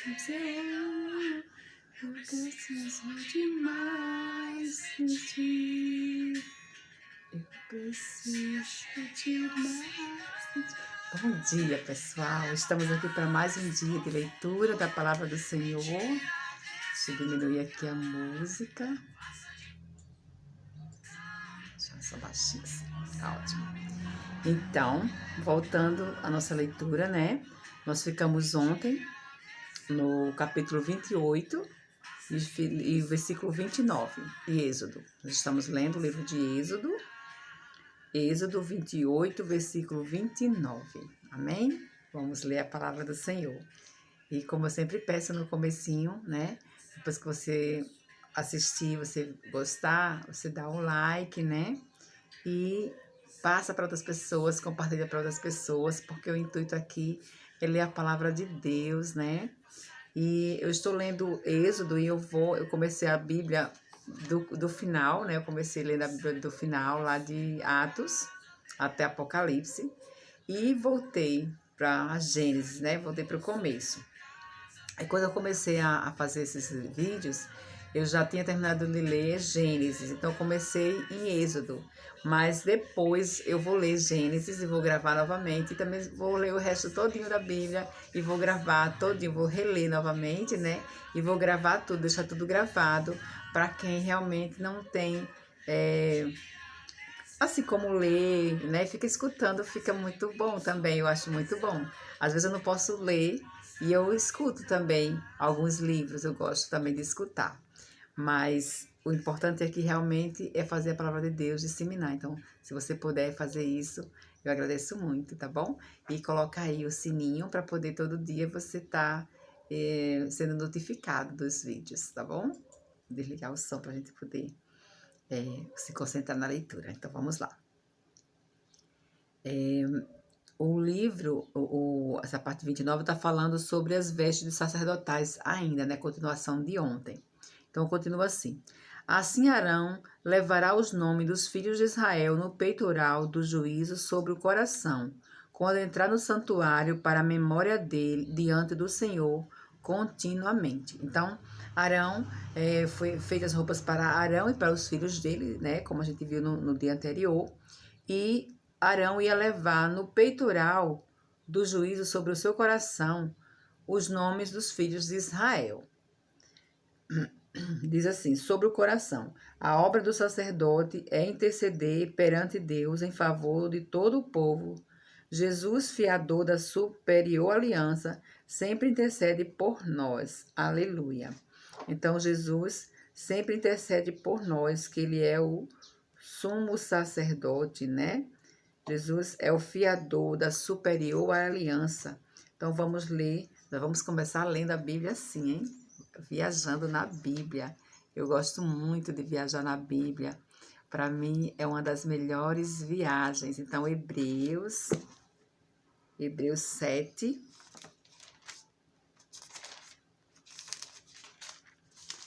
Senhor, eu preciso demais de ti. Eu preciso demais de ti. Bom dia, pessoal. Estamos aqui para mais um dia de leitura da Palavra do Senhor. Deixa eu diminuir aqui a música. Deixa eu só baixinho assim. Tá ótimo. Então, voltando à nossa leitura, né? Nós ficamos ontem no capítulo 28 e versículo 29 de Êxodo. Nós estamos lendo o livro de Êxodo 28, versículo 29. Amém? Vamos ler a palavra do Senhor. E como eu sempre peço no comecinho, né? Depois que você assistir, você gostar, você dá um like, né? E passa para outras pessoas, compartilha para outras pessoas, porque o intuito aqui é ler a palavra de Deus, né? E eu estou lendo Êxodo e eu comecei a Bíblia do final, né? Eu comecei lendo a Bíblia do final, lá de Atos até Apocalipse, e voltei para Gênesis, né? Voltei para o começo. Aí quando eu comecei a fazer esses vídeos, eu já tinha terminado de ler Gênesis, então eu comecei em Êxodo. Mas depois eu vou ler Gênesis e vou gravar novamente. E também vou ler o resto todinho da Bíblia e vou gravar todinho, vou reler novamente, né? E vou gravar tudo, deixar tudo gravado para quem realmente não tem, assim como ler, né? Fica escutando, fica muito bom também, eu acho muito bom. Às vezes eu não posso ler e eu escuto também alguns livros, eu gosto também de escutar. Mas o importante é que realmente é fazer a palavra de Deus, disseminar. Então, se você puder fazer isso, eu agradeço muito, tá bom? E coloca aí o sininho para poder todo dia você estar sendo notificado dos vídeos, tá bom? Desligar o som para a gente poder se concentrar na leitura. Então, vamos lá. O livro, essa parte 29, está falando sobre as vestes de sacerdotais ainda, né? Continuação de ontem. Então, continua assim. Assim Arão levará os nomes dos filhos de Israel no peitoral do juízo sobre o coração, quando entrar no santuário para a memória dele diante do Senhor continuamente. Então, Arão, foi feitas as roupas para Arão e para os filhos dele, né? Como a gente viu no dia anterior. E Arão ia levar no peitoral do juízo sobre o seu coração os nomes dos filhos de Israel. Diz assim, sobre o coração. A obra do sacerdote é interceder perante Deus em favor de todo o povo. Jesus, fiador da superior aliança, sempre intercede por nós. Aleluia. Então, Jesus sempre intercede por nós, que ele é o sumo sacerdote, né? Jesus é o fiador da superior aliança. Então, vamos ler, nós vamos começar lendo a Bíblia assim, hein? Viajando na Bíblia. Eu gosto muito de viajar na Bíblia. Para mim é uma das melhores viagens. Então, Hebreus 7.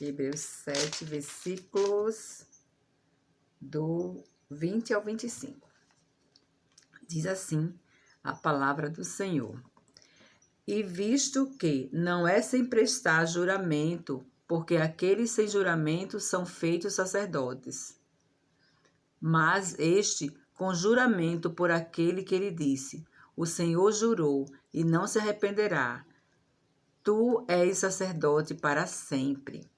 Hebreus 7, versículos do 20 ao 25. Diz assim a palavra do Senhor. E visto que não é sem prestar juramento, porque aqueles sem juramento são feitos sacerdotes, mas este com juramento por aquele que lhe disse, o Senhor jurou e não se arrependerá. Tu és sacerdote para sempre.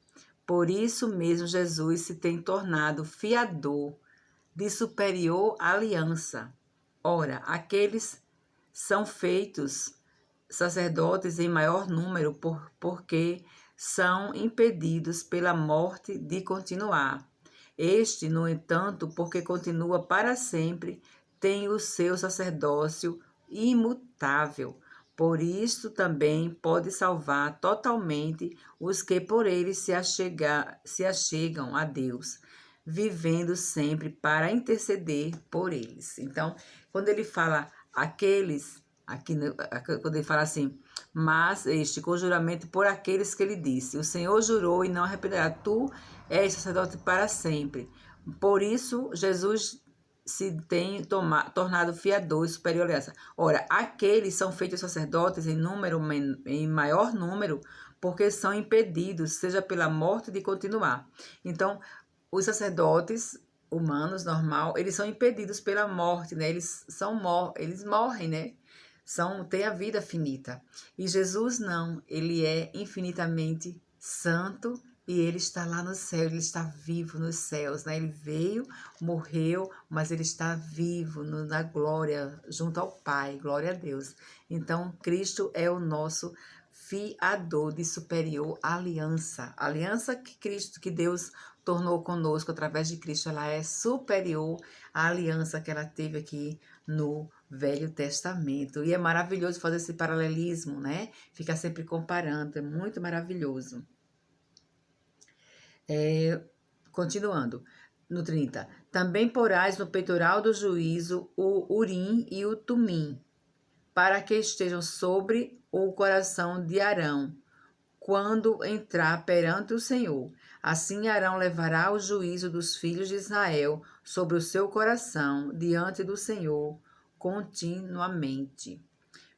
Por isso mesmo Jesus se tem tornado fiador de superior aliança. Ora, aqueles são feitos sacerdotes em maior número porque são impedidos pela morte de continuar. Este, no entanto, porque continua para sempre, tem o seu sacerdócio imutável. Por isso também pode salvar totalmente os que por ele se achegam a Deus, vivendo sempre para interceder por eles. Então, quando ele fala aqueles, quando ele fala assim, mas este com juramento por aqueles que ele disse, o Senhor jurou e não arrependerá, tu és sacerdote para sempre. Por isso, Jesus se tem tornado fiadores superior à aliança. Ora, aqueles são feitos sacerdotes em maior número, porque são impedidos, seja pela morte, de continuar. Então, os sacerdotes humanos, normal, eles são impedidos pela morte, né? Eles morrem, né? Têm a vida finita. E Jesus não, ele é infinitamente santo e ele está lá no céu, ele está vivo nos céus, né? Ele veio, morreu, mas ele está vivo na glória, junto ao Pai, glória a Deus. Então, Cristo é o nosso fiador de superior aliança. A aliança que Deus tornou conosco através de Cristo, ela é superior à aliança que ela teve aqui no Velho Testamento. E é maravilhoso fazer esse paralelismo, né? Ficar sempre comparando, é muito maravilhoso. Continuando, no 30. Também porás no peitoral do juízo o Urim e o Tumim, para que estejam sobre o coração de Arão, quando entrar perante o Senhor. Assim Arão levará o juízo dos filhos de Israel sobre o seu coração diante do Senhor continuamente.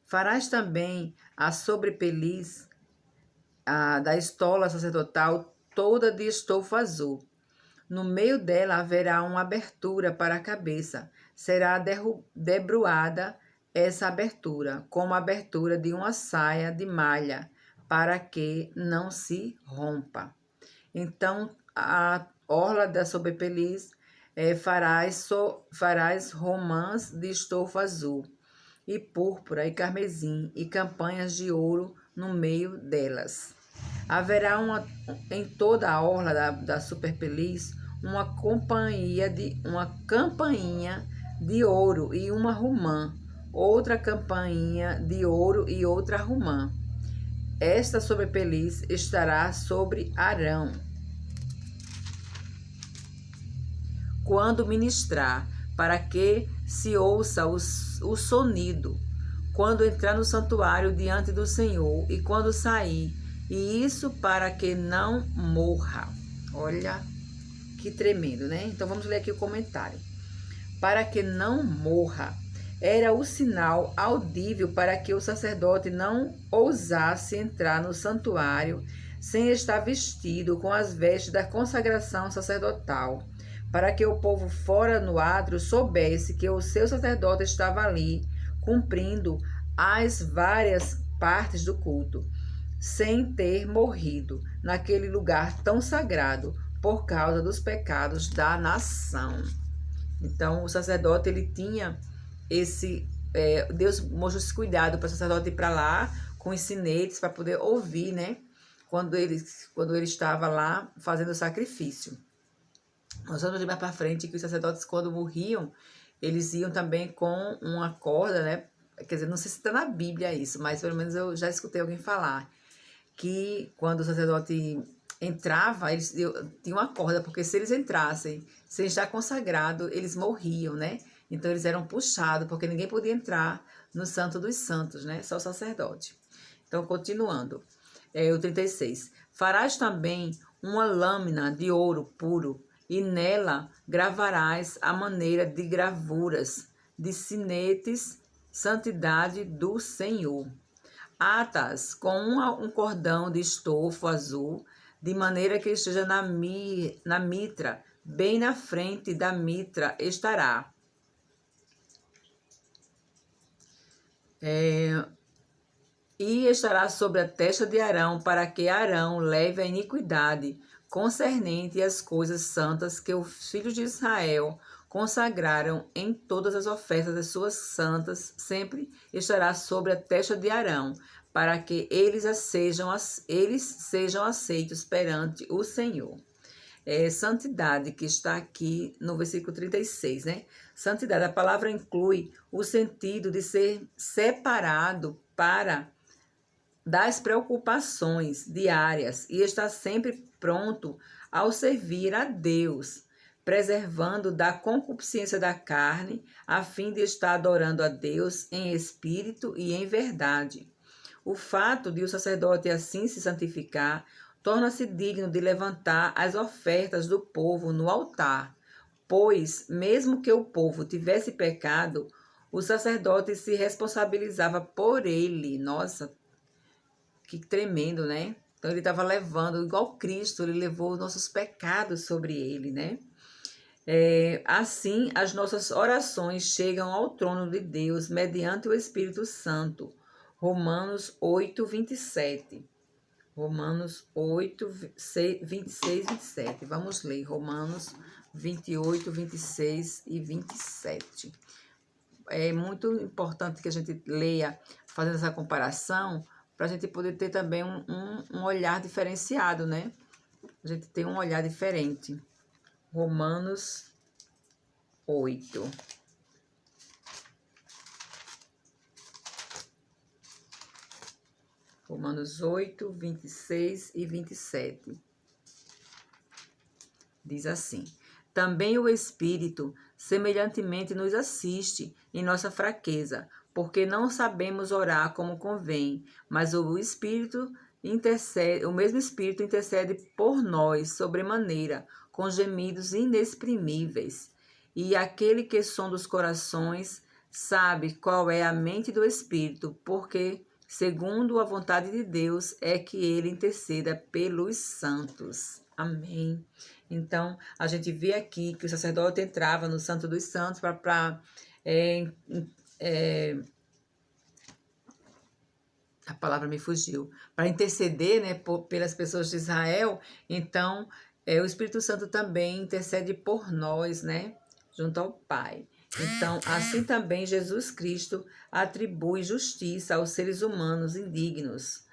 Farás também a sobrepeliz da estola sacerdotal toda de estofo azul. No meio dela haverá uma abertura para a cabeça. Será debruada essa abertura, como a abertura de uma saia de malha, para que não se rompa. Então, a orla da sobrepeliz farás romãs de estofo azul, e púrpura, e carmesim, e campanhas de ouro no meio delas. Haverá em toda a orla da superpeliz uma campainha de ouro e uma romã, outra campainha de ouro e outra romã. Esta sobrepeliz estará sobre Arão quando ministrar, para que se ouça o sonido, quando entrar no santuário diante do Senhor e quando sair, e isso para que não morra. Olha que tremendo, né? Então vamos ler aqui o comentário. Para que não morra, era o sinal audível para que o sacerdote não ousasse entrar no santuário sem estar vestido com as vestes da consagração sacerdotal, para que o povo fora no átrio soubesse que o seu sacerdote estava ali, cumprindo as várias partes do culto, sem ter morrido naquele lugar tão sagrado por causa dos pecados da nação. Então, o sacerdote, ele tinha Deus mostrou esse cuidado para o sacerdote ir para lá com os sinetes para poder ouvir, né? Quando ele estava lá fazendo o sacrifício. Nós vamos ver mais para frente que os sacerdotes, quando morriam, eles iam também com uma corda, né? Quer dizer, não sei se está na Bíblia isso, mas pelo menos eu já escutei alguém falar que quando o sacerdote entrava, eles tinham uma corda, porque se eles entrassem sem estar consagrado, eles morriam, né? Então eles eram puxados, porque ninguém podia entrar no Santo dos Santos, né? Só o sacerdote. Então, continuando, o 36. Farás também uma lâmina de ouro puro, e nela gravarás a maneira de gravuras de sinetes, santidade do Senhor. Atas com um cordão de estofo azul, de maneira que esteja na mitra, bem na frente da mitra estará. E estará sobre a testa de Arão, para que Arão leve a iniquidade concernente às coisas santas que os filhos de Israel consagraram em todas as ofertas das suas santas, sempre estará sobre a testa de Arão, para que eles sejam aceitos perante o Senhor. Santidade, que está aqui no versículo 36, né? Santidade, a palavra inclui o sentido de ser separado das preocupações diárias e estar sempre pronto ao servir a Deus, preservando da concupiscência da carne, a fim de estar adorando a Deus em espírito e em verdade. O fato de o sacerdote assim se santificar torna-se digno de levantar as ofertas do povo no altar, Pois, mesmo que o povo tivesse pecado, o sacerdote se responsabilizava por ele. Nossa, que tremendo, né? Então ele estava levando, igual Cristo, ele levou os nossos pecados sobre ele, né? Assim, as nossas orações chegam ao trono de Deus mediante o Espírito Santo. Romanos 8, 27. Romanos 8, 26, 27. Vamos ler Romanos 28, 26 e 27. É muito importante que a gente leia, fazendo essa comparação, para a gente poder ter também um olhar diferenciado, né? A gente tem um olhar diferente. Romanos 8. Romanos 8, 26 e 27. Diz assim: também o Espírito semelhantemente nos assiste em nossa fraqueza, porque não sabemos orar como convém, mas o mesmo Espírito intercede por nós sobremaneira, com gemidos inexprimíveis. E aquele que sonda os corações sabe qual é a mente do Espírito, porque, segundo a vontade de Deus, é que ele interceda pelos santos. Amém. Então, a gente vê aqui que o sacerdote entrava no Santo dos Santos para a palavra me fugiu, para interceder, né, pelas pessoas de Israel. Então, o Espírito Santo também intercede por nós, né, junto ao Pai. Então, assim também Jesus Cristo atribui justiça aos seres humanos indignos,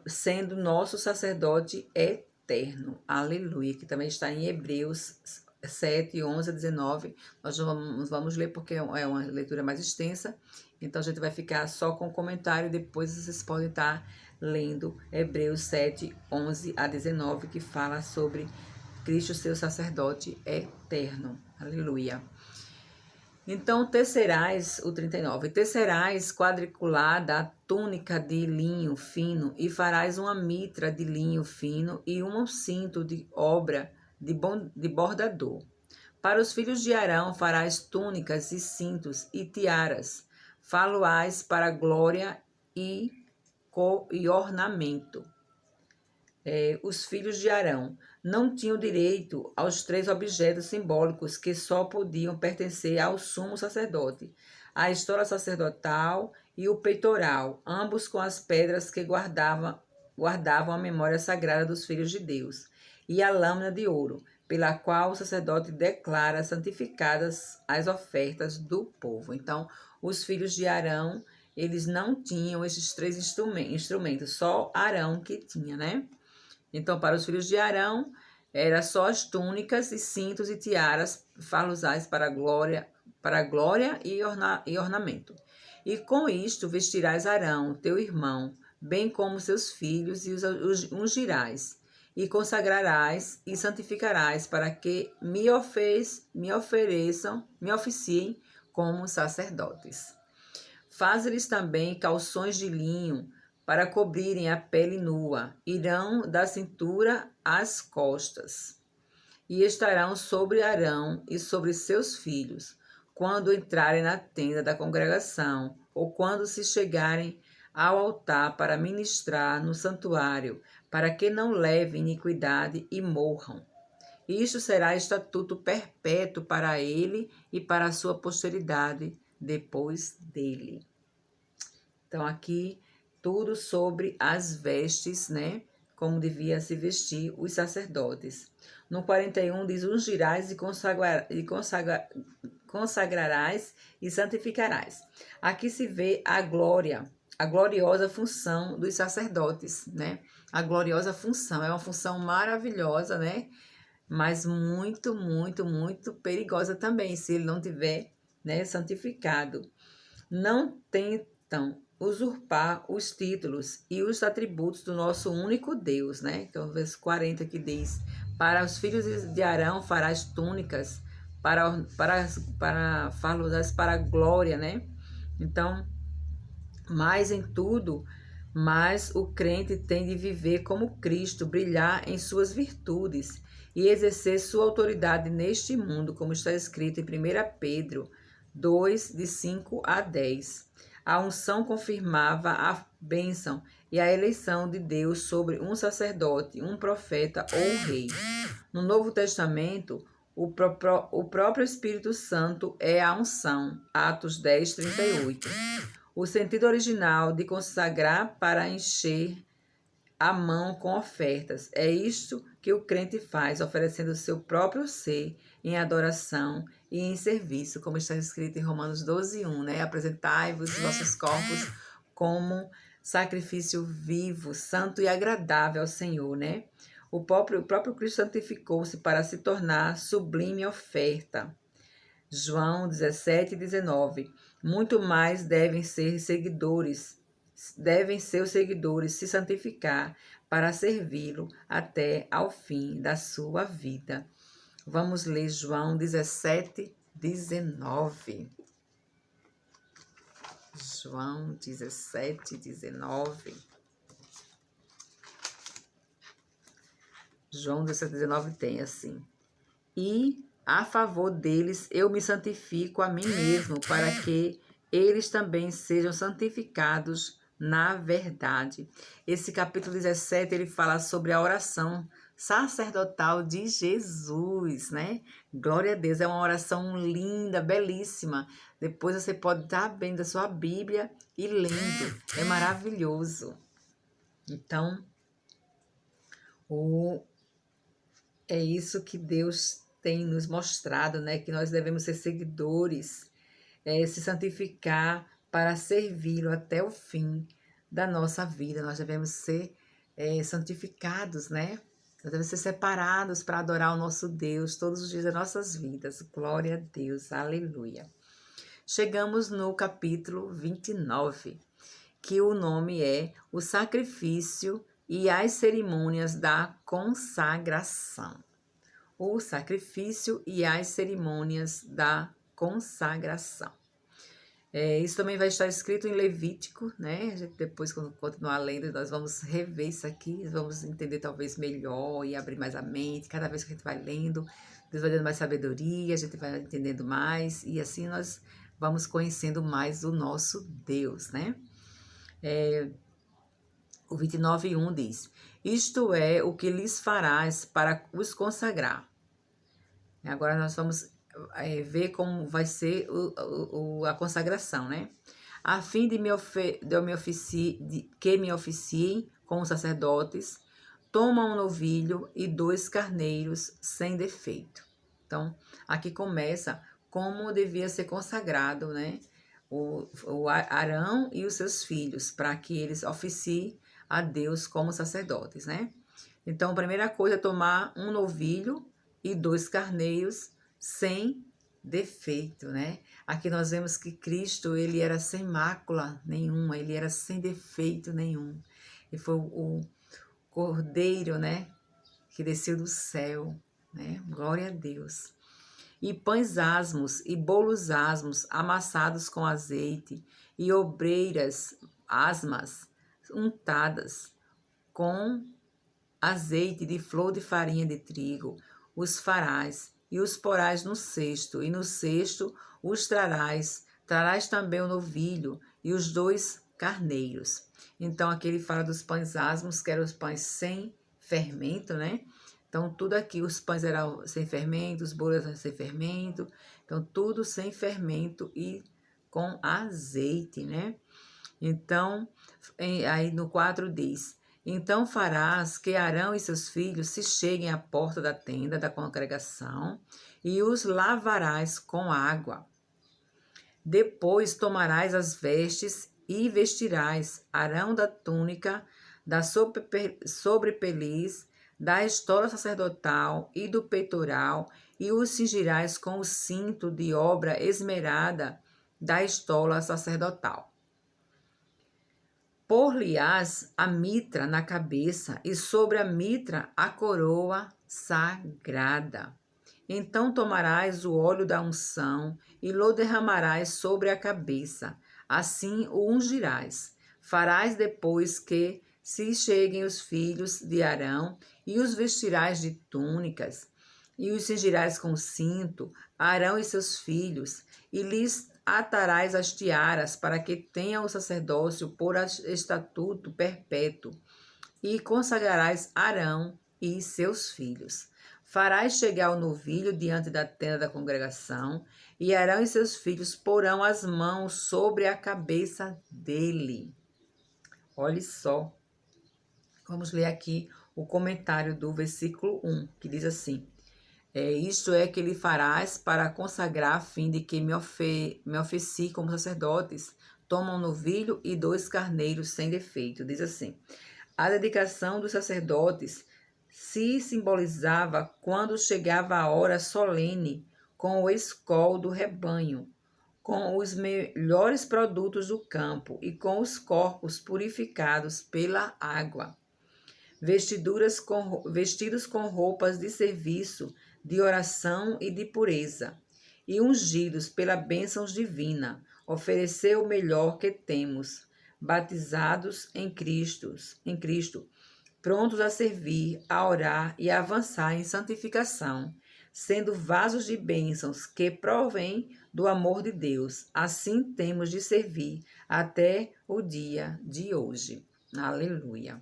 sendo nosso sacerdote eterno. Aleluia, que também está em Hebreus 7, 11 a 19. Nós vamos ler porque é uma leitura mais extensa, então a gente vai ficar só com o comentário, depois vocês podem estar lendo Hebreus 7, 11 a 19, que fala sobre Cristo, seu sacerdote eterno. Aleluia. Então, tecerás, o 39, tecerás quadriculada a túnica de linho fino, e farás uma mitra de linho fino e um cinto de obra de bordador. Para os filhos de Arão farás túnicas e cintos e tiaras, faloás para glória e ornamento. Os filhos de Arão não tinham direito aos 3 objetos simbólicos que só podiam pertencer ao sumo sacerdote: a estola sacerdotal e o peitoral, ambos com as pedras que guardavam a memória sagrada dos filhos de Deus, e a lâmina de ouro, pela qual o sacerdote declara santificadas as ofertas do povo. Então, os filhos de Arão, eles não tinham esses 3 instrumentos, só Arão que tinha, né? Então, para os filhos de Arão, era só as túnicas e cintos e tiaras falosais para a glória e ornamento. E com isto vestirás Arão, teu irmão, bem como seus filhos, e os ungirás, e consagrarás e santificarás, para que me oficiem como sacerdotes. Faz-lhes também calções de linho, para cobrirem a pele nua, irão da cintura às costas, e estarão sobre Arão e sobre seus filhos, quando entrarem na tenda da congregação, ou quando se chegarem ao altar para ministrar no santuário, para que não levem iniquidade e morram. Isto será estatuto perpétuo para ele e para a sua posteridade depois dele. Então, aqui tudo sobre as vestes, né? Como devia se vestir os sacerdotes. No 41 diz: ungirás e consagrarás e santificarás. Aqui se vê a gloriosa função dos sacerdotes, né? A gloriosa função, é uma função maravilhosa, né? Mas muito, muito, muito perigosa também, se ele não tiver, né, santificado. Não tentam usurpar os títulos e os atributos do nosso único Deus, né? Então, o verso 40 que diz: para os filhos de Arão farás túnicas, para a glória, né? Então, mas em tudo, Mas o crente tem de viver como Cristo, brilhar em suas virtudes e exercer sua autoridade neste mundo, como está escrito em 1 Pedro 2, de 5 a 10. A unção confirmava a bênção e a eleição de Deus sobre um sacerdote, um profeta ou um rei. No Novo Testamento, o próprio Espírito Santo é a unção. Atos 10, 38. O sentido original de consagrar para encher a mão com ofertas. É isto que o crente faz, oferecendo o seu próprio ser em adoração e em serviço, como está escrito em Romanos 12, 1, né? Apresentai-vos os vossos corpos como sacrifício vivo, santo e agradável ao Senhor, né? O próprio Cristo santificou-se para se tornar sublime oferta. João 17, 19. Muito mais devem ser os seguidores se santificar para servi-lo até ao fim da sua vida. Vamos ler João 17, 19. João 17, 19. João 17, 19 tem assim: E a favor deles eu me santifico a mim mesmo, para que eles também sejam santificados na verdade. Esse capítulo 17, ele fala sobre a oração sacerdotal de Jesus, né? Glória a Deus, é uma oração linda, belíssima. Depois você pode estar abrindo a sua Bíblia e lendo. É maravilhoso. Então, é isso que Deus tem nos mostrado, né? Que nós devemos ser seguidores, se santificar para servi-lo até o fim da nossa vida. Nós devemos ser santificados, né? Nós devemos ser separados para adorar o nosso Deus todos os dias das nossas vidas. Glória a Deus, aleluia. Chegamos no capítulo 29, que o nome é o sacrifício e as cerimônias da consagração. O sacrifício e as cerimônias da consagração. Isso também vai estar escrito em Levítico, né? A gente depois, quando continuar lendo, nós vamos rever isso aqui, vamos entender talvez melhor e abrir mais a mente. Cada vez que a gente vai lendo, Deus vai dando mais sabedoria, a gente vai entendendo mais, e assim nós vamos conhecendo mais o nosso Deus, né? O 29:1 diz: Isto é o que lhes farás para os consagrar. Agora nós vamos ver como vai ser a consagração, né? A fim de que me oficiem como sacerdotes, toma um novilho e 2 carneiros sem defeito. Então, aqui começa como devia ser consagrado, né? O Arão e os seus filhos, para que eles oficiem a Deus como sacerdotes, né? Então, a primeira coisa é tomar um novilho e 2 carneiros sem defeito, né? Aqui nós vemos que Cristo, ele era sem mácula nenhuma, ele era sem defeito nenhum. E foi o Cordeiro, né, que desceu do céu, né? Glória a Deus. E pães asmos e bolos asmos amassados com azeite e obreiras asmas untadas com azeite de flor de farinha de trigo, os farás e os porás no cesto, e no cesto os trarás também o novilho e os 2 carneiros. Então, aqui ele fala dos pães asmos, que eram os pães sem fermento, né? Então, tudo aqui, os pães eram sem fermento, os bolos eram sem fermento, então, tudo sem fermento e com azeite, né? Então, aí no 4 diz: Então farás que Arão e seus filhos se cheguem à porta da tenda da congregação e os lavarás com água. Depois tomarás as vestes e vestirás Arão da túnica, da sobrepeliz, da estola sacerdotal e do peitoral, e os cingirás com o cinto de obra esmerada da estola sacerdotal. Por-lhe-ás a mitra na cabeça e sobre a mitra a coroa sagrada. Então tomarás o óleo da unção e lo derramarás sobre a cabeça. Assim o ungirás. Farás depois que se cheguem os filhos de Arão, e os vestirás de túnicas, e os cingirás com cinto, Arão e seus filhos, e lhes atarás as tiaras, para que tenham o sacerdócio por estatuto perpétuo, e consagrarás Arão e seus filhos. Farás chegar o novilho diante da tenda da congregação, e Arão e seus filhos porão as mãos sobre a cabeça dele. Olhe só. Vamos ler aqui o comentário do versículo 1, que diz assim: isto é que lhe farás para consagrar, a fim de que me oficie como sacerdotes. Toma um novilho e 2 carneiros sem defeito. Diz assim: a dedicação dos sacerdotes se simbolizava quando chegava a hora solene, com o escol do rebanho, com os melhores produtos do campo e com os corpos purificados pela água. Vestidos com roupas de serviço, de oração e de pureza, e ungidos pela bênção divina, oferecer o melhor que temos, batizados em Cristo, prontos a servir, a orar e a avançar em santificação, sendo vasos de bênçãos que provêm do amor de Deus. Assim temos de servir até o dia de hoje. Aleluia.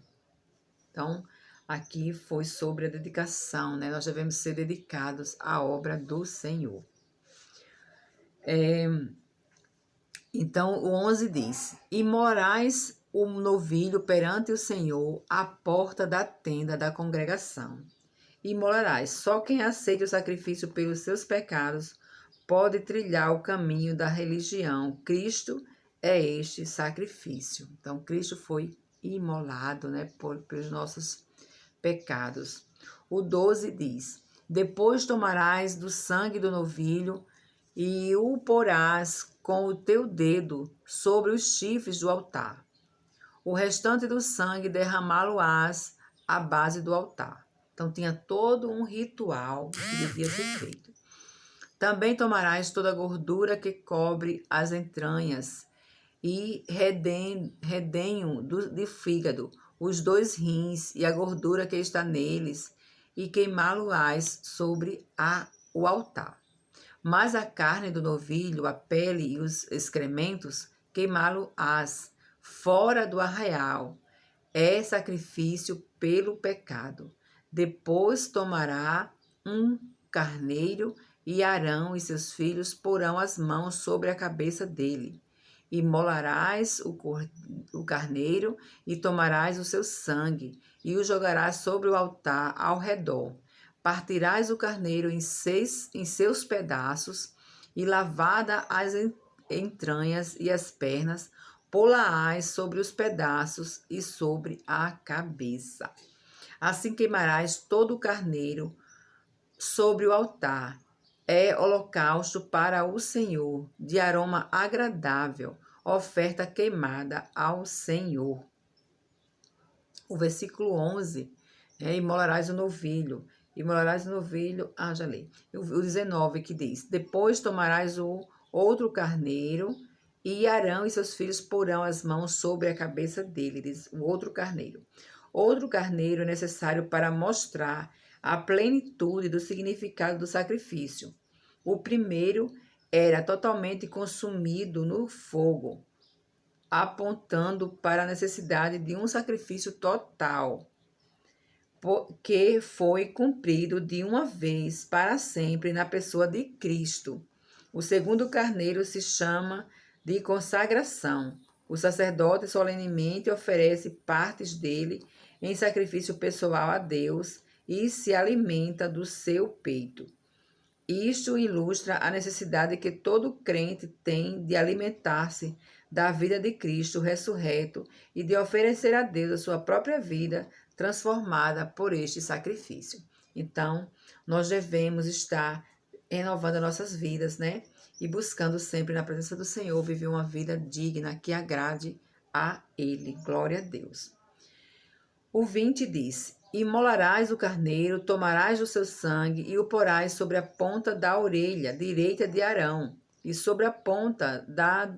Então, aqui foi sobre a dedicação, né? Nós devemos ser dedicados à obra do Senhor. Então, o 11 diz: e morais o novilho perante o Senhor à porta da tenda da congregação. E molarás. Só quem aceita o sacrifício pelos seus pecados pode trilhar o caminho da religião. Cristo é este sacrifício. Então, Cristo foi imolado, né, pelos nossos pecados. O 12 diz: depois tomarás do sangue do novilho e o porás com o teu dedo sobre os chifres do altar. O restante do sangue derramá-lo-ás à base do altar. Então, tinha todo um ritual que devia ser feito. Também tomarás toda a gordura que cobre as entranhas e redenho de fígado, os 2 rins e a gordura que está neles, e queimá-lo-ás sobre o altar. Mas a carne do novilho, a pele e os excrementos, queimá-lo-ás fora do arraial. É sacrifício pelo pecado. Depois tomará um carneiro, e Arão e seus filhos porão as mãos sobre a cabeça dele. Imolarás o carneiro e tomarás o seu sangue e o jogarás sobre o altar ao redor. Partirás o carneiro em seus pedaços e, lavada as entranhas e as pernas, pô-las sobre os pedaços e sobre a cabeça. Assim queimarás todo o carneiro sobre o altar. É holocausto para o Senhor, de aroma agradável, oferta queimada ao Senhor. O versículo 11, imolarás o novilho. Imolarás o novilho, já li. O 19 que diz: depois tomarás o outro carneiro, e Arão e seus filhos porão as mãos sobre a cabeça dele, diz o outro carneiro. Outro carneiro é necessário para mostrar a plenitude do significado do sacrifício. O primeiro era totalmente consumido no fogo, apontando para a necessidade de um sacrifício total, que foi cumprido de uma vez para sempre na pessoa de Cristo. O segundo carneiro se chama de consagração. O sacerdote solenemente oferece partes dele em sacrifício pessoal a Deus e se alimenta do seu peito. Isto ilustra a necessidade que todo crente tem de alimentar-se da vida de Cristo ressurreto e de oferecer a Deus a sua própria vida transformada por este sacrifício. Então, nós devemos estar renovando nossas vidas, né? E buscando sempre na presença do Senhor viver uma vida digna que agrade a Ele. Glória a Deus. O 20 diz: imolarás o carneiro, tomarás o seu sangue e o porás sobre a ponta da orelha direita de Arão e sobre a ponta da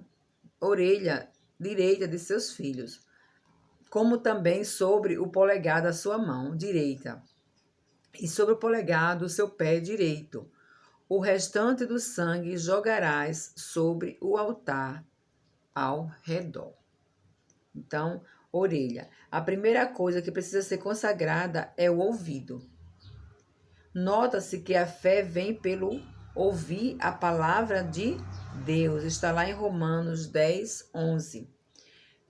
orelha direita de seus filhos, como também sobre o polegar da sua mão direita, e sobre o polegar do seu pé direito. O restante do sangue jogarás sobre o altar ao redor. Então, orelha. A primeira coisa que precisa ser consagrada é o ouvido. Nota-se que a fé vem pelo ouvir a palavra de Deus. Está lá em Romanos 10, 11.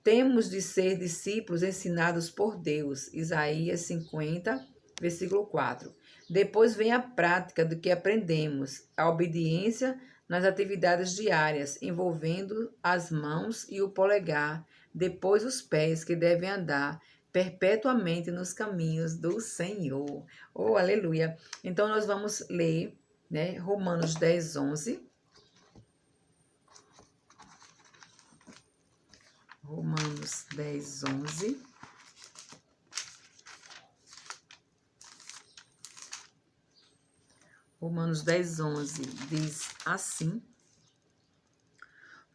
Temos de ser discípulos ensinados por Deus. Isaías 50, versículo 4. Depois vem a prática do que aprendemos, a obediência nas atividades diárias, envolvendo as mãos e o polegar, depois os pés, que devem andar perpetuamente nos caminhos do Senhor. Oh, aleluia! Então, nós vamos ler, né, Romanos 10, 11. Romanos 10, 11. Romanos 10, 11 diz assim: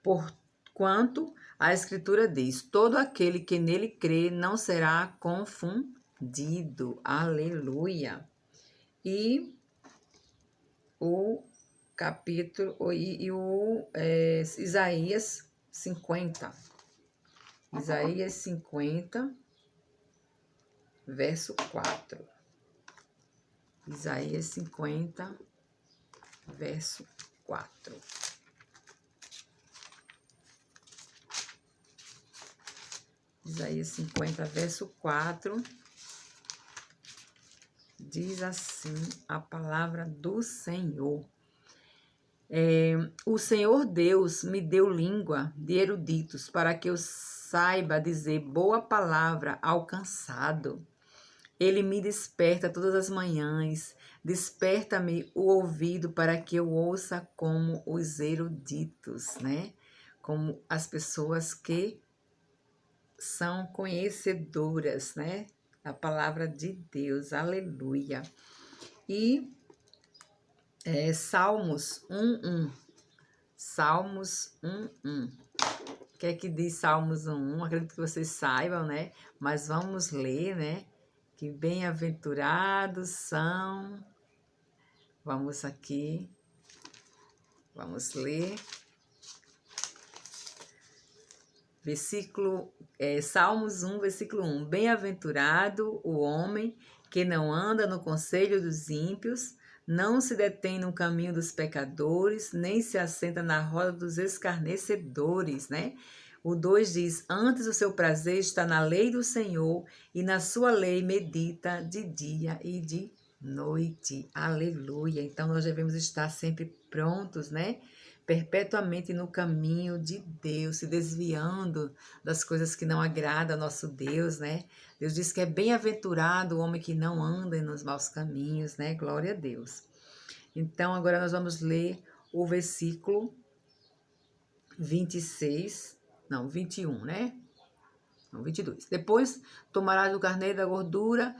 Porquanto a Escritura diz: todo aquele que nele crê não será confundido. Aleluia. E o capítulo, Isaías 50. Isaías 50, verso 4. Isaías 50, verso 4. Isaías 50, verso 4. Diz assim a palavra do Senhor. O Senhor Deus me deu língua de eruditos para que eu saiba dizer boa palavra ao cansado. Ele me desperta todas as manhãs, desperta-me o ouvido para que eu ouça como os eruditos, né? Como as pessoas que são conhecedoras, né? A palavra de Deus, aleluia. E Salmos 1:1. Salmos 1:1. O que é que diz Salmos 1:1? Acredito que vocês saibam, né? Mas vamos ler, né? Que bem-aventurados são. Vamos aqui. Vamos ler. Salmos 1, versículo 1. Bem-aventurado o homem que não anda no conselho dos ímpios, não se detém no caminho dos pecadores, nem se assenta na roda dos escarnecedores, né? O 2 diz: antes o seu prazer está na lei do Senhor, e na sua lei medita de dia e de noite. Aleluia! Então nós devemos estar sempre prontos, né? Perpetuamente no caminho de Deus, se desviando das coisas que não agradam ao nosso Deus, né? Deus diz que é bem-aventurado o homem que não anda nos maus caminhos, né? Glória a Deus. Então, agora nós vamos ler o versículo 21, né? Não, 22. Depois tomarás do carneiro da gordura,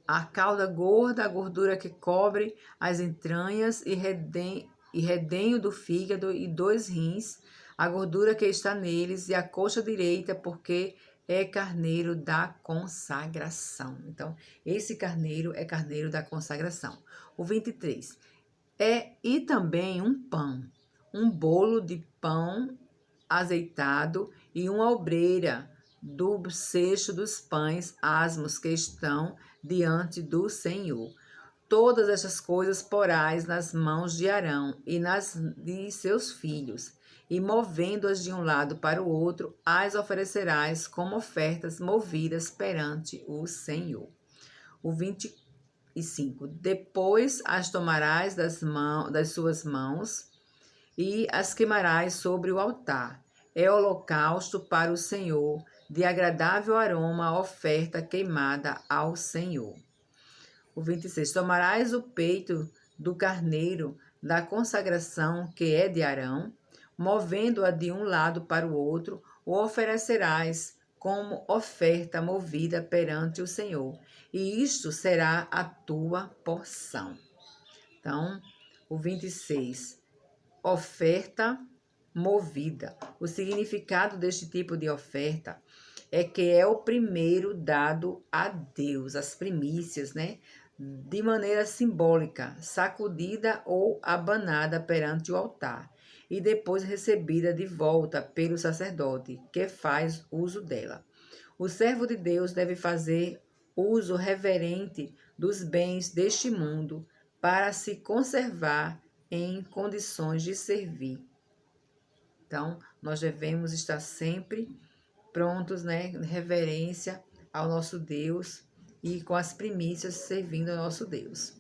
a cauda gorda, a gordura que cobre as entranhas e redenho do fígado e 2 rins, a gordura que está neles e a coxa direita, porque é carneiro da consagração. Então, esse carneiro é carneiro da consagração. O 23. E também um pão, um bolo de pão azeitado e uma obreira do cesto dos pães asmos que estão diante do Senhor. Todas estas coisas porás nas mãos de Arão e nas de seus filhos, e movendo-as de um lado para o outro, as oferecerás como ofertas movidas perante o Senhor. O 25. Depois as tomarás das suas mãos e as queimarás sobre o altar. É holocausto para o Senhor, de agradável aroma, a oferta queimada ao Senhor. O 26. Tomarás o peito do carneiro da consagração, que é de Arão, movendo-a de um lado para o outro, o oferecerás como oferta movida perante o Senhor, e isto será a tua porção. Então, o 26. Oferta movida. O significado deste tipo de oferta é que é o primeiro dado a Deus, as primícias, né? De maneira simbólica, sacudida ou abanada perante o altar, e depois recebida de volta pelo sacerdote, que faz uso dela. O servo de Deus deve fazer uso reverente dos bens deste mundo para se conservar em condições de servir. Então, nós devemos estar sempre prontos, né, em reverência ao nosso Deus e com as primícias servindo ao nosso Deus.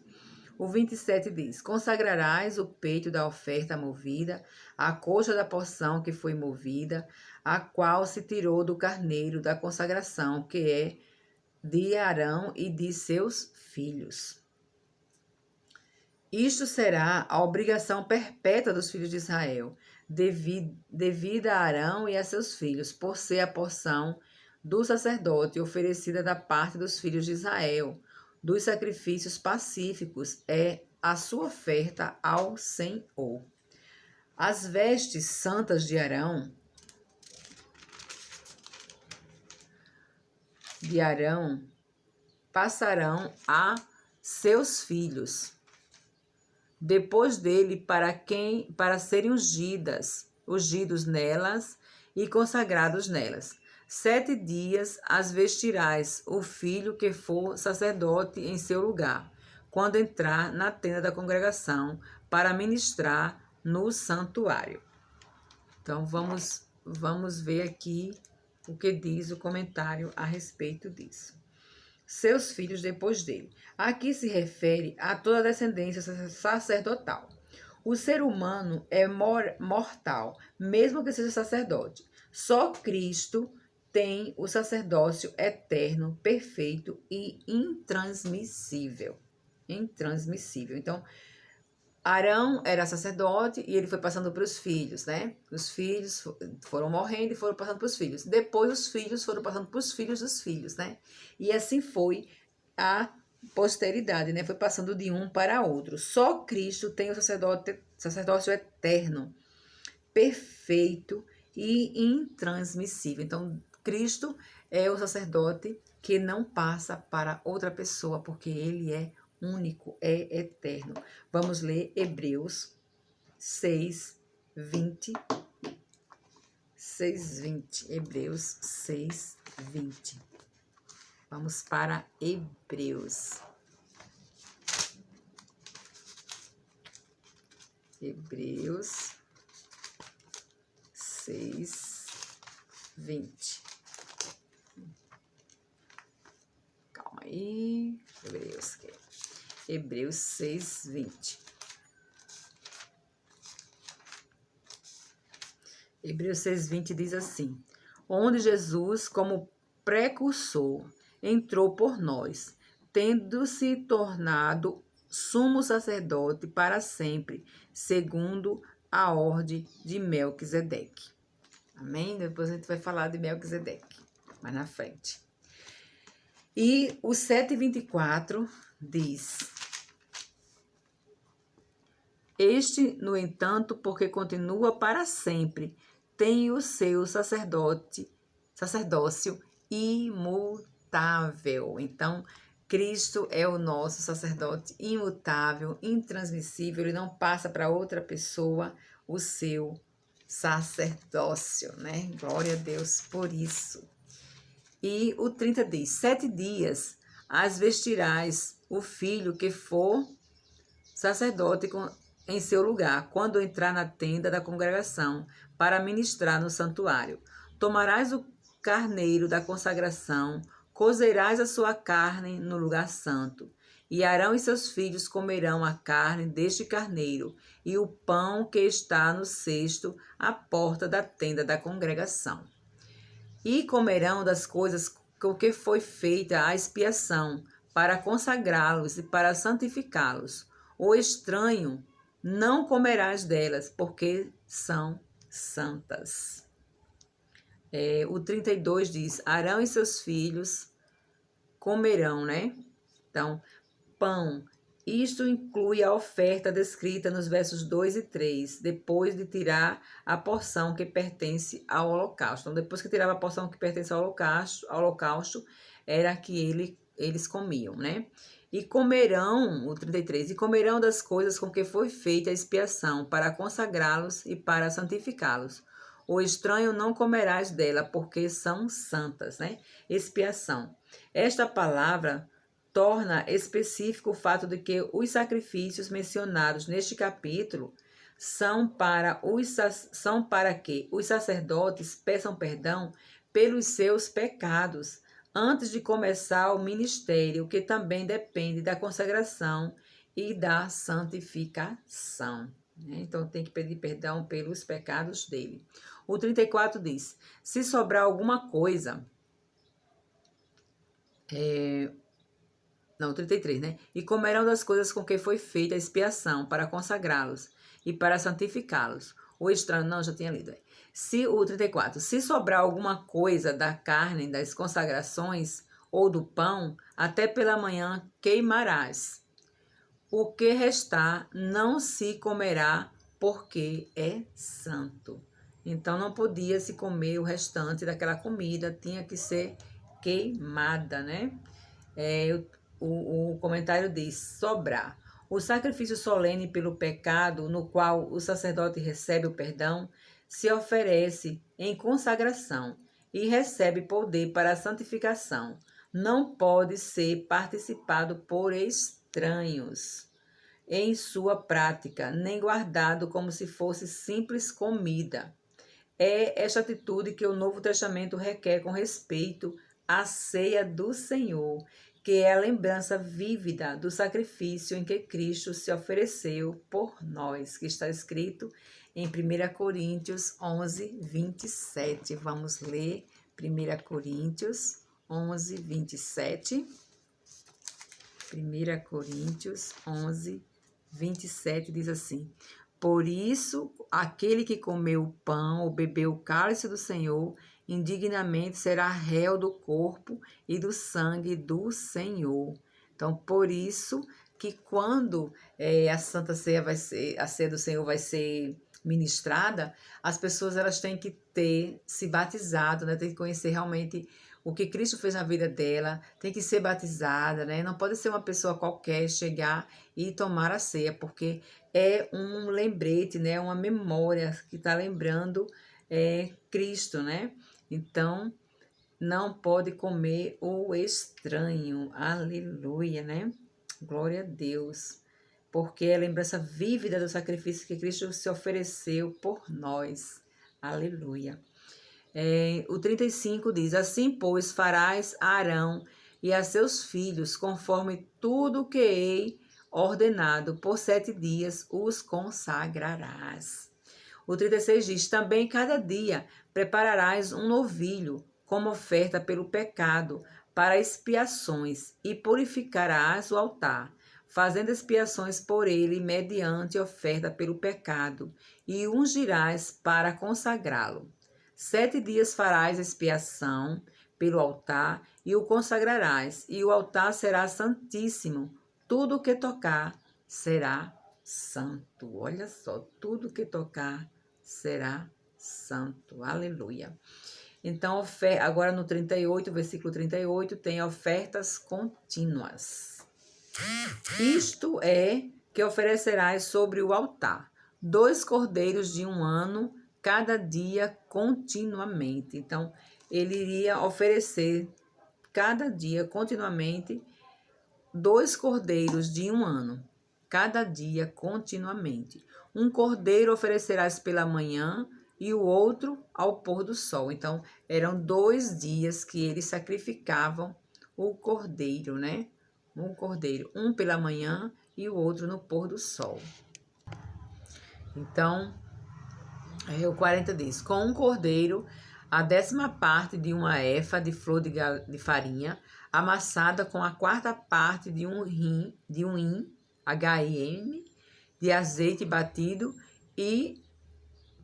O 27 diz: consagrarás o peito da oferta movida, a coxa da porção que foi movida, a qual se tirou do carneiro da consagração, que é de Arão e de seus filhos. Isto será a obrigação perpétua dos filhos de Israel, devida a Arão e a seus filhos, por ser a porção do sacerdote oferecida da parte dos filhos de Israel, dos sacrifícios pacíficos, é a sua oferta ao Senhor. As vestes santas de Arão passarão a seus filhos depois dele, para serem ungidos nelas e consagrados nelas. 7 dias as vestirás o filho que for sacerdote em seu lugar, quando entrar na tenda da congregação para ministrar no santuário. Então vamos ver aqui o que diz o comentário a respeito disso. Seus filhos depois dele. Aqui se refere a toda a descendência sacerdotal. O ser humano é mortal, mesmo que seja sacerdote. Só Cristo tem o sacerdócio eterno, perfeito e intransmissível. Então, Arão era sacerdote e ele foi passando para os filhos, né? Os filhos foram morrendo e foram passando para os filhos. Depois os filhos foram passando para os filhos dos filhos, né? E assim foi a posteridade, né? Foi passando de um para outro. Só Cristo tem o sacerdócio eterno, perfeito e intransmissível. Então, Cristo é o sacerdote que não passa para outra pessoa, porque ele é único, é eterno. Vamos ler Hebreus 6, 20. 6:20. Hebreus 6, 20. Vamos para Hebreus. Hebreus 6, 20. Calma aí. Hebreus 6, 20. Hebreus 6, 20 diz assim: onde Jesus, como precursor, entrou por nós, tendo se tornado sumo sacerdote para sempre, segundo a ordem de Melquisedeque. Amém? Depois a gente vai falar de Melquisedeque, mais na frente. E o 7:24 diz: este, no entanto, porque continua para sempre, tem o seu sacerdócio imutável. Então, Cristo é o nosso sacerdote imutável, intransmissível, ele não passa para outra pessoa o seu sacerdócio, né? Glória a Deus por isso. E o 30 diz: 7 dias as vestirás o filho que for sacerdote em seu lugar, quando entrar na tenda da congregação, para ministrar no santuário. Tomarás o carneiro da consagração, cozerás a sua carne no lugar santo. E Arão e seus filhos comerão a carne deste carneiro, e o pão que está no cesto à porta da tenda da congregação. E comerão das coisas com que foi feita a expiação, para consagrá-los e para santificá-los. O estranho não comerás delas, porque são santas. O 32 diz: Arão e seus filhos comerão, né? Então, pão Isto inclui a oferta descrita nos versos 2 e 3, depois de tirar a porção que pertence ao holocausto. Então, depois que tirava a porção que pertence ao holocausto era a que eles comiam, né? E comerão, o 33, e comerão das coisas com que foi feita a expiação, para consagrá-los e para santificá-los. O estranho não comerás dela, porque são santas, né? Expiação. Esta palavra torna específico o fato de que os sacrifícios mencionados neste capítulo são para que os sacerdotes peçam perdão pelos seus pecados antes de começar o ministério, que também depende da consagração e da santificação. Então, tem que pedir perdão pelos pecados dele. O 34 diz: se sobrar alguma coisa, o 33, né? E comerão das coisas com que foi feita a expiação, para consagrá-los e para santificá-los. O estranho, não, já tinha lido. O 34, se sobrar alguma coisa da carne, das consagrações ou do pão, até pela manhã queimarás. O que restar não se comerá, porque é santo. Então não podia se comer o restante daquela comida, tinha que ser queimada, né? O comentário diz: sobrar. O sacrifício solene pelo pecado, no qual o sacerdote recebe o perdão, se oferece em consagração e recebe poder para a santificação. Não pode ser participado por estranhos em sua prática, nem guardado como se fosse simples comida. É esta atitude que o Novo Testamento requer com respeito à ceia do Senhor, que é a lembrança vívida do sacrifício em que Cristo se ofereceu por nós, que está escrito em 1 Coríntios 11, 27. Vamos ler 1 Coríntios 11, 27. 1 Coríntios 11, 27 diz assim: por isso, aquele que comeu o pão ou bebeu o cálice do Senhor, indignamente será réu do corpo e do sangue do Senhor. Então, por isso que quando a Santa Ceia a ceia do Senhor vai ser ministrada, as pessoas elas têm que ter se batizado, né? Tem que conhecer realmente o que Cristo fez na vida dela, tem que ser batizada, né? Não pode ser uma pessoa qualquer chegar e tomar a ceia, porque é um lembrete, né? Uma memória que está lembrando Cristo, né? Então, não pode comer o estranho. Aleluia, né? Glória a Deus. Porque é a lembrança vívida do sacrifício que Cristo se ofereceu por nós. Aleluia. O 35 diz: assim, pois, farás a Arão e a seus filhos, conforme tudo o que hei ordenado, por 7 dias os consagrarás. O 36 diz: também cada dia prepararás um novilho, como oferta pelo pecado, para expiações, e purificarás o altar, fazendo expiações por ele, mediante oferta pelo pecado, e ungirás para consagrá-lo. 7 dias farás expiação pelo altar e o consagrarás, e o altar será santíssimo. Tudo que tocar será santo. Olha só, tudo que tocar será santo. Aleluia. Então, agora no 38, versículo 38, tem ofertas contínuas. Isto é que oferecerás sobre o altar 2 cordeiros de 1 ano, cada dia continuamente. Então, ele iria oferecer cada dia continuamente 2 cordeiros de 1 ano, cada dia continuamente. Um cordeiro oferecerás pela manhã e o outro ao pôr do sol. Então, eram 2 dias que eles sacrificavam o cordeiro, né? Um cordeiro, um pela manhã e o outro no pôr do sol. Então, o 40 diz: com um cordeiro, a 10ª parte de uma efa de flor de farinha, amassada com a 4ª parte de um hin, HIM, de azeite batido, e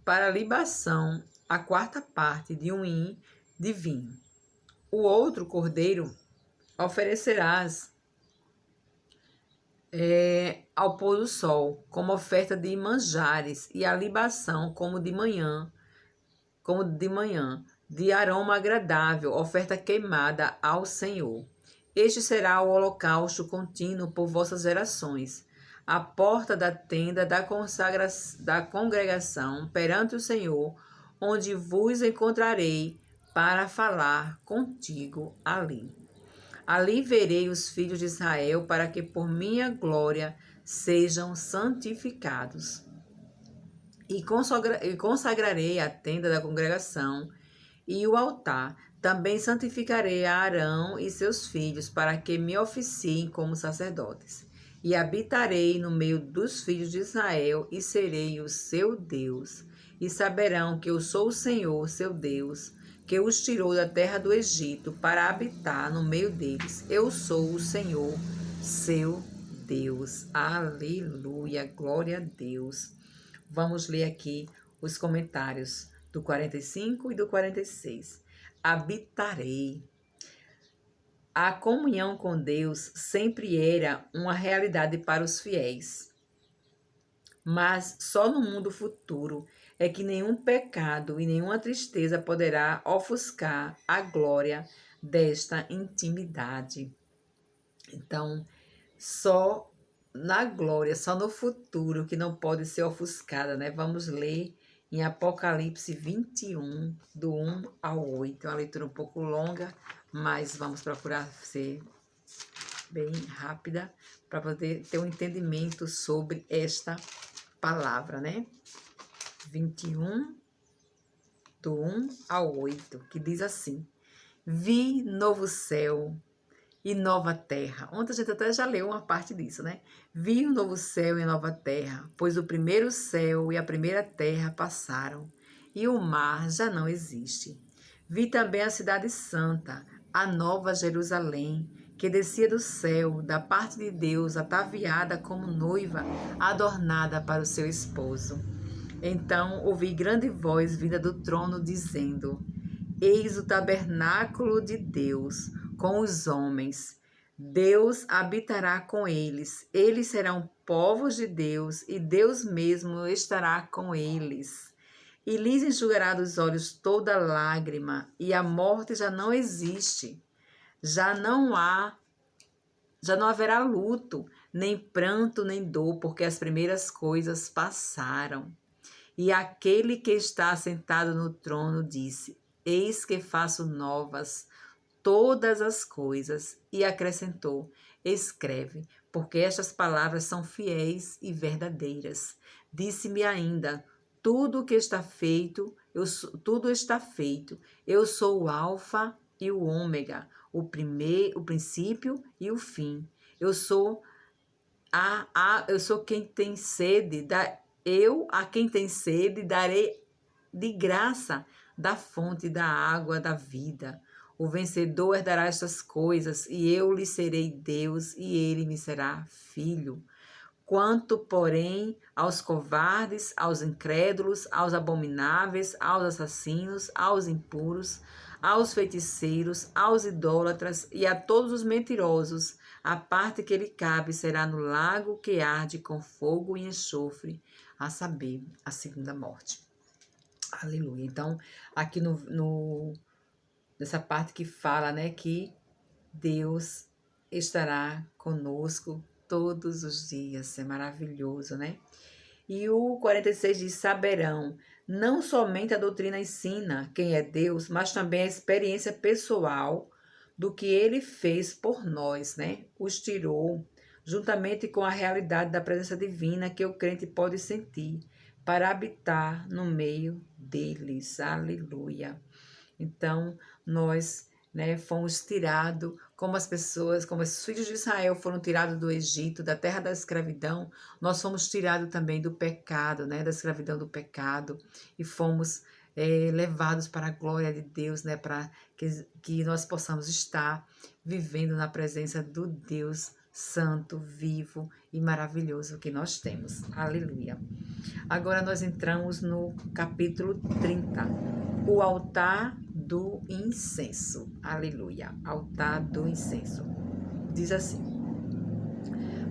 para libação, a 4ª parte de um hin de vinho. O outro cordeiro oferecerás ao pôr do sol, como oferta de manjares, e a libação como de manhã, de aroma agradável, oferta queimada ao Senhor. Este será o holocausto contínuo por vossas gerações, a porta da tenda da congregação perante o Senhor, onde vos encontrarei para falar contigo ali. Ali verei os filhos de Israel, para que por minha glória sejam santificados. E consagrarei a tenda da congregação e o altar. Também santificarei a Arão e seus filhos, para que me oficiem como sacerdotes. E habitarei no meio dos filhos de Israel, e serei o seu Deus. E saberão que eu sou o Senhor, seu Deus, que os tirou da terra do Egito, para habitar no meio deles. Eu sou o Senhor, seu Deus. Aleluia, glória a Deus. Vamos ler aqui os comentários do 45 e do 46. Habitarei. A comunhão com Deus sempre era uma realidade para os fiéis. Mas só no mundo futuro é que nenhum pecado e nenhuma tristeza poderá ofuscar a glória desta intimidade. Então, só na glória, só no futuro que não pode ser ofuscada, né? Vamos ler em Apocalipse 21, do 1 ao 8. É uma leitura um pouco longa, mas vamos procurar ser bem rápida para poder ter um entendimento sobre esta palavra, né? 21, do 1 ao 8, que diz assim: Vi novo céu e nova terra. Ontem a gente até já leu uma parte disso, né? Vi um novo céu e nova terra, pois o primeiro céu e a primeira terra passaram, e o mar já não existe. Vi também a cidade santa, a nova Jerusalém, que descia do céu, da parte de Deus, ataviada como noiva, adornada para o seu esposo. Então ouvi grande voz vinda do trono, dizendo: Eis o tabernáculo de Deus com os homens. Deus habitará com eles. Eles serão povos de Deus, e Deus mesmo estará com eles. E lhes enxugará dos olhos toda lágrima, e a morte já não existe. Já não haverá luto, nem pranto, nem dor, porque as primeiras coisas passaram. E aquele que está sentado no trono disse: Eis que faço novas todas as coisas. E acrescentou: Escreve, porque estas palavras são fiéis e verdadeiras. Disse-me ainda: Tudo que está feito, tudo está feito. Eu sou o Alfa e o Ômega, o princípio e o fim. Eu sou quem tem sede, eu a quem tem sede darei de graça da fonte da água da vida. O vencedor herdará estas coisas, e eu lhe serei Deus, e ele me será filho. Quanto, porém, aos covardes, aos incrédulos, aos abomináveis, aos assassinos, aos impuros, aos feiticeiros, aos idólatras e a todos os mentirosos, a parte que lhe cabe será no lago que arde com fogo e enxofre, a saber, a segunda morte. Aleluia. Então, aqui nessa parte que fala, né, que Deus estará conosco todos os dias. É maravilhoso, né? E o 46 diz: saberão, não somente a doutrina ensina quem é Deus, mas também a experiência pessoal do que ele fez por nós, né? Os tirou, juntamente com a realidade da presença divina que o crente pode sentir, para habitar no meio deles. Aleluia. Então, nós, né, fomos tirados, como os filhos de Israel foram tirados do Egito, da terra da escravidão, nós fomos tirados também do pecado, né, da escravidão do pecado, e fomos levados para a glória de Deus, né, para que nós possamos estar vivendo na presença do Deus santo, vivo e maravilhoso que nós temos. Aleluia. Agora nós entramos no capítulo 30, o altar do incenso. Aleluia. Altar do incenso. Diz assim: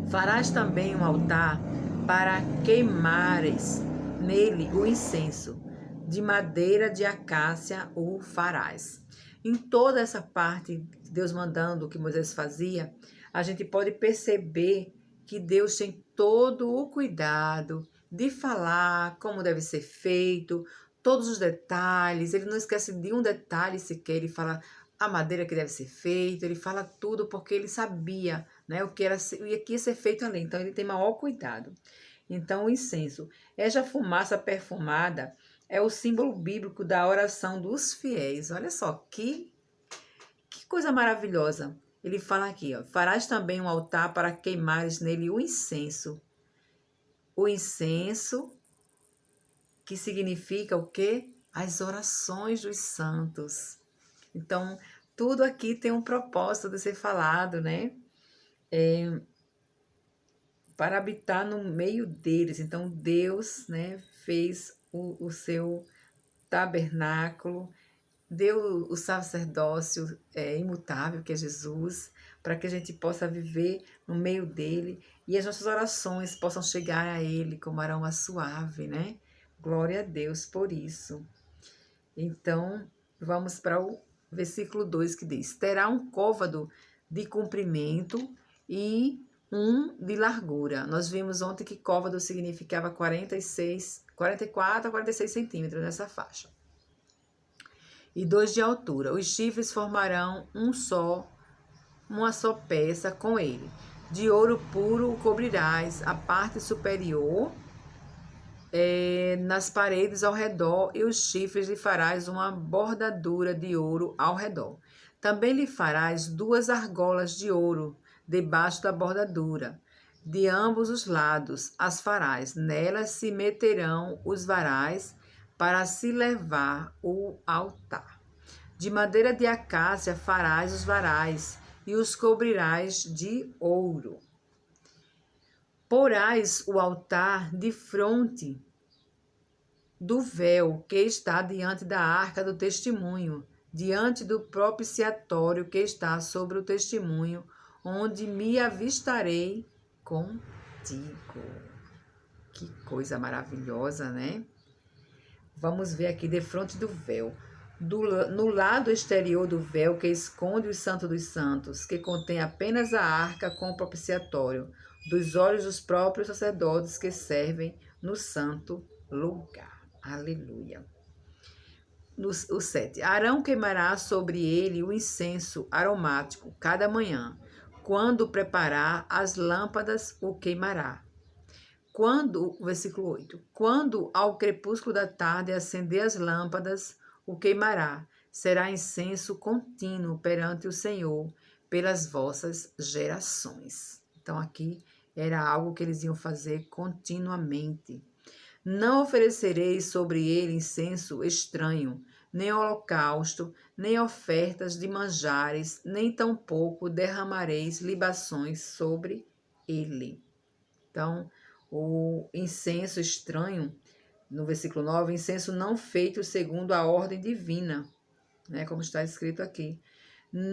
Farás também um altar para queimares nele o incenso. De madeira de acácia o farás. Em toda essa parte, Deus mandando o que Moisés fazia, a gente pode perceber que Deus tem todo o cuidado de falar como deve ser feito, todos os detalhes. Ele não esquece de um detalhe sequer. Ele fala a madeira que deve ser feita, ele fala tudo porque ele sabia, né, o que ia ser feito ali. Então, ele tem maior cuidado. Então, o incenso. Essa fumaça perfumada é o símbolo bíblico da oração dos fiéis. Olha só, que coisa maravilhosa. Ele fala aqui, ó, farás também um altar para queimares nele o incenso. O incenso, que significa o quê? As orações dos santos. Então, tudo aqui tem um propósito de ser falado, né? Para habitar no meio deles. Então, Deus, né, fez o seu tabernáculo, deu o sacerdócio imutável, que é Jesus, para que a gente possa viver no meio dele e as nossas orações possam chegar a ele como aroma suave, né? Glória a Deus por isso. Então, vamos para o versículo 2 que diz: terá um côvado de comprimento e um de largura. Nós vimos ontem que côvado significava 44 a 46 centímetros nessa faixa. E 2 de altura. Os chifres formarão uma só peça com ele. De ouro puro o cobrirás a parte superior nas paredes ao redor, e os chifres lhe farás uma bordadura de ouro ao redor. Também lhe farás 2 argolas de ouro debaixo da bordadura. De ambos os lados as farás. Nelas se meterão os varais para se levar o altar. De madeira de acácia farás os varais e os cobrirás de ouro. Porás o altar de fronte do véu que está diante da arca do testemunho, diante do propiciatório que está sobre o testemunho, onde me avistarei contigo. Que coisa maravilhosa, né? Vamos ver aqui de frente do véu. No lado exterior do véu que esconde o Santo dos Santos, que contém apenas a arca com o propiciatório, dos olhos dos próprios sacerdotes que servem no santo lugar. Aleluia. O 7. Arão queimará sobre ele o incenso aromático cada manhã. Quando preparar as lâmpadas, o queimará. Versículo 8. Quando ao crepúsculo da tarde acender as lâmpadas, o queimará. Será incenso contínuo perante o Senhor pelas vossas gerações. Então, aqui era algo que eles iam fazer continuamente. Não oferecereis sobre ele incenso estranho, nem holocausto, nem ofertas de manjares, nem tampouco derramareis libações sobre ele. Então, o incenso estranho, no versículo 9, incenso não feito segundo a ordem divina, né, como está escrito aqui,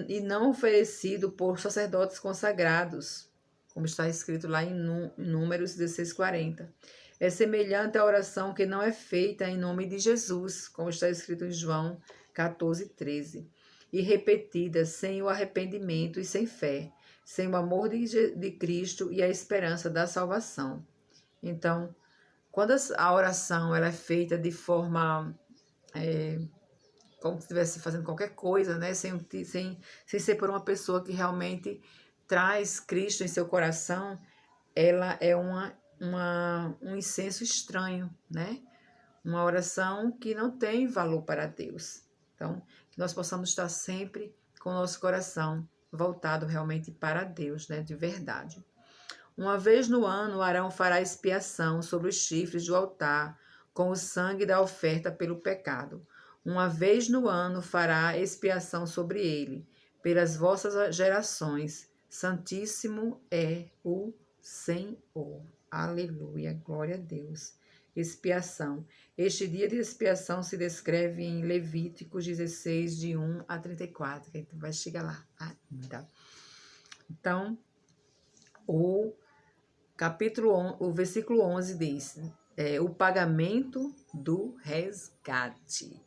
e não oferecido por sacerdotes consagrados, como está escrito lá em Números 16:40. É semelhante à oração que não é feita em nome de Jesus, como está escrito em João 14:13, e repetida sem o arrependimento e sem fé, sem o amor de Cristo e a esperança da salvação. Então, quando a oração ela é feita de forma como se estivesse fazendo qualquer coisa, né? Sem ser por uma pessoa que realmente traz Cristo em seu coração, ela é um incenso estranho, né? Uma oração que não tem valor para Deus. Então, que nós possamos estar sempre com o nosso coração voltado realmente para Deus, né? De verdade. Uma vez no ano, Arão fará expiação sobre os chifres do altar, com o sangue da oferta pelo pecado. Uma vez no ano fará expiação sobre ele, pelas vossas gerações. Santíssimo é o Senhor. Aleluia, glória a Deus. Expiação. Este dia de expiação se descreve em Levíticos 16, de 1 a 34, que a gente vai chegar lá ainda. Então, o o versículo 11 diz, o pagamento do resgate.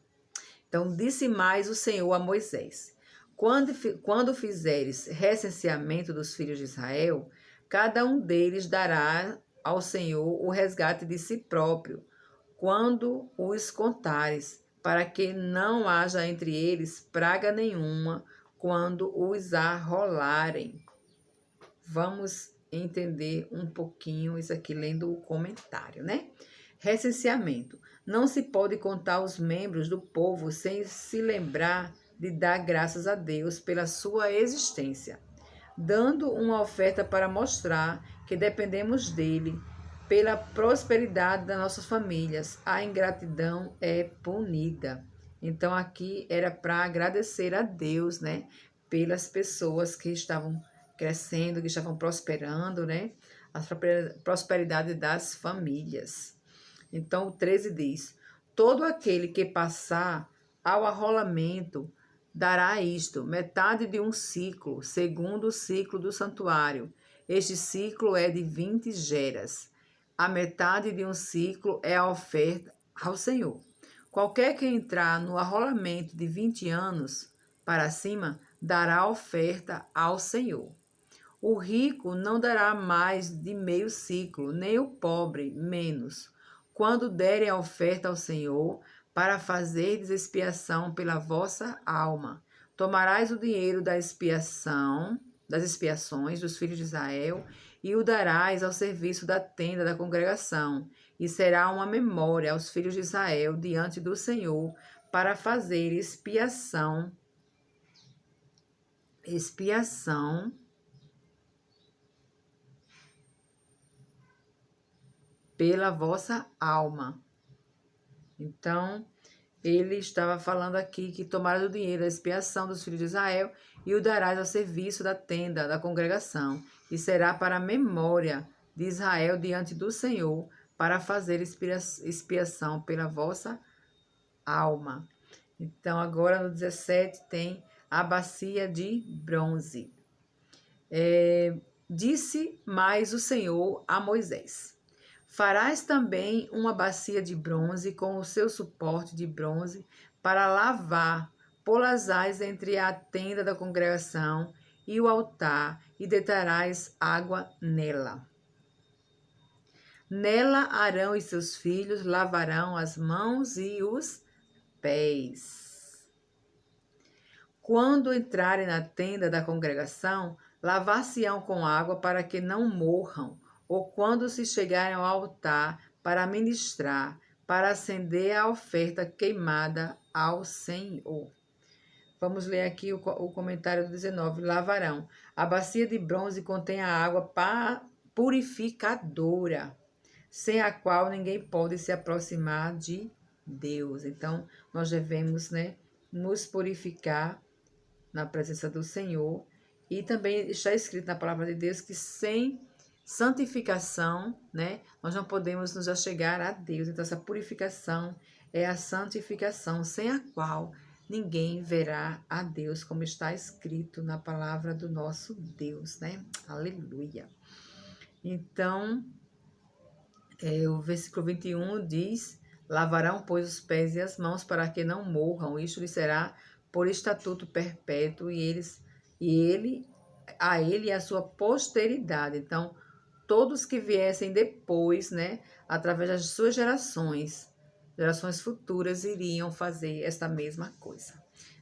Então, disse mais o Senhor a Moisés, quando fizeres recenseamento dos filhos de Israel, cada um deles dará ao Senhor o resgate de si próprio, quando os contares, para que não haja entre eles praga nenhuma, quando os arrolarem. Vamos entender um pouquinho isso aqui lendo o comentário, né? Recenseamento. Não se pode contar os membros do povo sem se lembrar de dar graças a Deus pela sua existência, dando uma oferta para mostrar que dependemos dele pela prosperidade das nossas famílias. A ingratidão é punida. Então aqui era para agradecer a Deus, né, pelas pessoas que estavam crescendo, que estavam prosperando, né, a prosperidade das famílias. Então o 13 diz: todo aquele que passar ao arrolamento dará isto, metade de um ciclo, segundo o ciclo do santuário. Este ciclo é de 20 geras. A metade de um ciclo é a oferta ao Senhor. Qualquer que entrar no arrolamento de 20 anos para cima, dará oferta ao Senhor. O rico não dará mais de meio ciclo, nem o pobre menos. Quando derem a oferta ao Senhor, para fazerdes expiação pela vossa alma, tomarás o dinheiro da expiação, das expiações dos filhos de Israel, e o darás ao serviço da tenda da congregação, e será uma memória aos filhos de Israel diante do Senhor, para fazer expiação pela vossa alma. Então, ele estava falando aqui que tomaram o dinheiro da expiação dos filhos de Israel e o darás ao serviço da tenda da congregação, e será para a memória de Israel diante do Senhor, para fazer expiação pela vossa alma. Então, agora no 17 tem a bacia de bronze. Disse mais o Senhor a Moisés: farás também uma bacia de bronze com o seu suporte de bronze para lavar, pô-las entre a tenda da congregação e o altar, e deitarás água nela. Nela Arão e seus filhos lavarão as mãos e os pés. Quando entrarem na tenda da congregação, lavar-se-ão com água para que não morram, ou quando se chegarem ao altar para ministrar, para acender a oferta queimada ao Senhor. Vamos ler aqui o comentário do 19. Lavarão. A bacia de bronze contém a água purificadora, sem a qual ninguém pode se aproximar de Deus. Então, nós devemos, né, nos purificar na presença do Senhor. E também está escrito na palavra de Deus que sem santificação, né, nós não podemos nos achegar a Deus. Então, essa purificação é a santificação, sem a qual ninguém verá a Deus, como está escrito na palavra do nosso Deus, né? Aleluia. Então, o versículo 21 diz: lavarão, pois, os pés e as mãos para que não morram. Isto lhe será por estatuto perpétuo, a ele e a sua posteridade. Então, todos que viessem depois, né, através das suas gerações futuras, iriam fazer esta mesma coisa.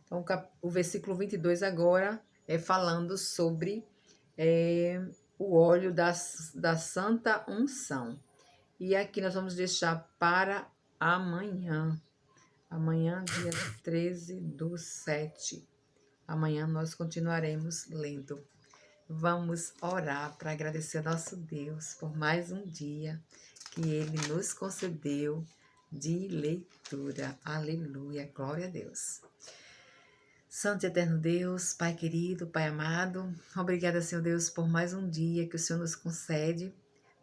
Então, o versículo 22 agora é falando sobre o óleo da santa unção. E aqui nós vamos deixar para amanhã. Amanhã, dia 13/7. Amanhã nós continuaremos lendo. Vamos orar para agradecer ao nosso Deus por mais um dia que Ele nos concedeu de leitura. Aleluia, glória a Deus. Santo e eterno Deus, Pai querido, Pai amado, obrigada, Senhor Deus, por mais um dia que o Senhor nos concede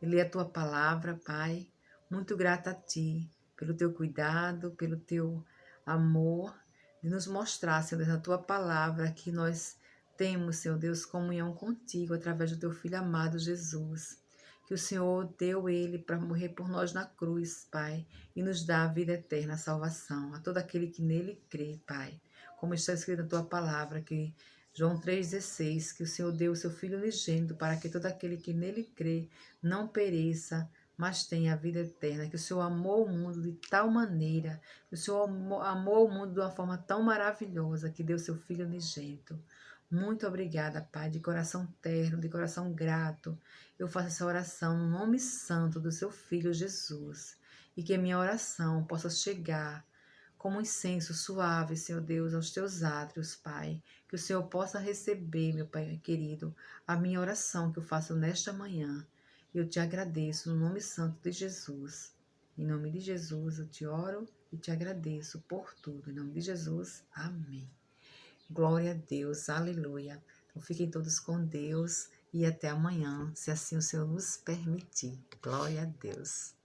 de ler a Tua palavra, Pai. Muito grata a Ti pelo Teu cuidado, pelo Teu amor, de nos mostrar, Senhor Deus, na Tua palavra que nós temos, Senhor Deus, comunhão contigo através do Teu Filho amado Jesus. Que que o Senhor deu ele para morrer por nós na cruz, Pai, e nos dá a vida eterna, a salvação, a todo aquele que nele crê, Pai. Como está escrito na tua palavra, que João 3,16, que o Senhor deu o seu Filho unigênito para que todo aquele que nele crê não pereça, mas tenha a vida eterna, que o Senhor amou o mundo de tal maneira, que o Senhor amou o mundo de uma forma tão maravilhosa, que deu seu Filho unigênito. Muito obrigada, Pai, de coração terno, de coração grato. Eu faço essa oração no nome santo do seu Filho Jesus, e que a minha oração possa chegar como um incenso suave, Senhor Deus, aos teus átrios, Pai. Que o Senhor possa receber, meu Pai querido, a minha oração que eu faço nesta manhã. Eu te agradeço no nome santo de Jesus. Em nome de Jesus eu te oro e te agradeço por tudo. Em nome de Jesus, amém. Glória a Deus, aleluia. Então fiquem todos com Deus e até amanhã, se assim o Senhor nos permitir. Glória a Deus.